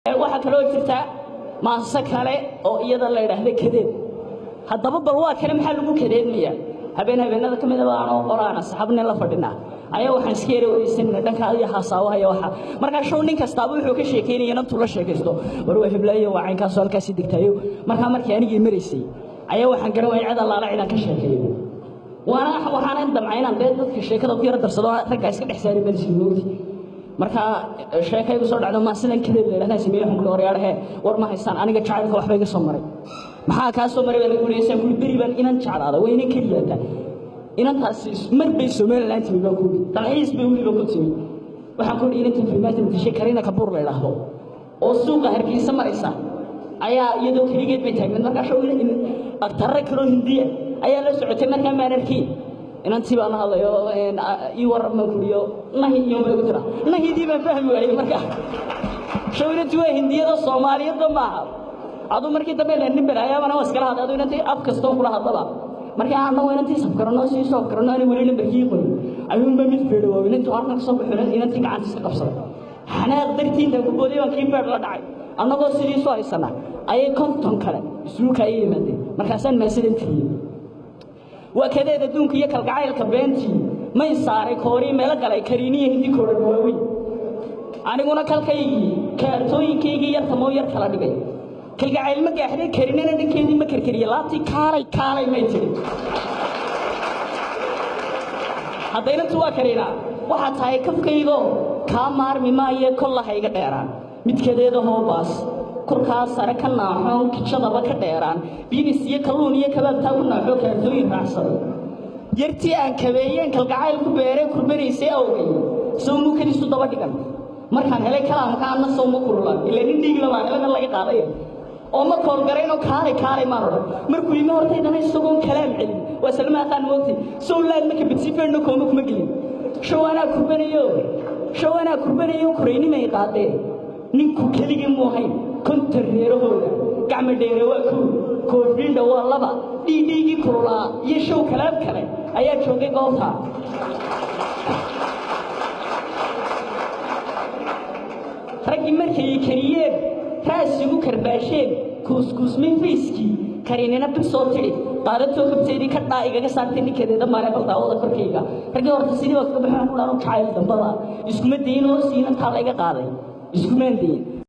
waxa kale oo jirta maasa kale oo iyada la yiraahdo kadeed hadaba bal waa kale maxaa lagu kadeednaya habeenada kamid ah aan qoraan asxaabna la fadhinaa ayaa waxaan iska yeeray dhanka iyo xasaawaha waxa marka show nin kasta wuxuu ka sheekeynayay intuu la sheekaysto war waa hiblaayo waa caynka halkaas digtaayo markii anigii mareysay ayaa waxaan garan waayay cid allaala ciidan ka sheekeeyo waxaan damcaynaan dadka sheekada ku yar darsado ragga iska dhaxsaari badisii moogti marka sheekaygu soo dhacdo ma sidan kadeed leeyahay sameeyay xun qoryaarahe war ma haystaan aniga jacaylka waxba iga soo maray maxaa ka soo maray baan guuleysay ku biriban inaan jacalaada way inay kaliyaata inaan taas mar bay Soomaaliland tibi baan ku dalxiis bay waliba ku tibi waxaan ku dhigay inta filmaadka dishay Karina Kapoor la yiraahdo oo suuqa hargeysa maraysa ayaa iyadoo kaligeed bay taagnayd marka show in aktar karo hindiya ayaa la socotay markaa maanarkii inaan tiba aan hadayo ii warama kuriyo nahi iyo ma ugu tira nahidii baan fahmi waayay marka shawratu waa hindiyada Soomaaliyeed ma aha adu markii dambe la nin baraaya bana waskala hadado intii af kasto kula hadaba markii aan noo intii sabkarno si soo karno ani wali nambarkii qoray ayuun ba mid feedo waa intii halkan soo bixinay intii gacanta iska qabsaday xanaaq dartiinta ku boodey waan kii feed la dhacay annagoo sidii soo haysana ayay konton kale isuuka ay yimaadeen markaasaan maasidin tiriyay وكذا دونك يكل قايل كبنتي ما يصير كوري ملا قال كريني هندي كوري بوي أنا قلنا كل كي كرتوي كي يرتمو يرتلا دقي كل قايل ما قاعد كريني ندي كيندي ما كركري لاتي كاري ما يصير هذا ينتوا كرينا واحد هاي كف كيلو كامار مما يكل هاي قدران متكذا هو باس كركاس سركنا حون كشلا بكديران بينسيه كلونيه كبابتا كنا xoo kaadooyin raacsan yartii aan kabeeyeen kalgacayl ku beeray kurbareysay awgay soo mukadiisu daba dhigan markaan helay kalaamka aan soo mukulan ilaa nin dhig laba helana laga qaaday oo ma kool gareyno kaalay ma rado markuu ima hortaydana isagoon kalaam celin waa salmaaqan moogti soo laad ma ka bitsifeeno kuma gelin shawana kurbanayo kureyni may qaadeen ninku keligii muuhayn كنت ريرهودا كعمل ديرواكو كوفرين دوال لبا دي كرولا يشو كلام كله أيا شوكي قوتا رجع مركي كريم تاسيو كرباشين كوس من فيسكي كاريننا بتصوتي قارتو كبتيري كتا إيجا سانتني كده ده ماله بتاعه ده كركيجا رجع ورد سيدي وقت بحنا كلنا كايل دمبلا يسكمل دينو سينا ثالا إيجا قاري يسكمل دين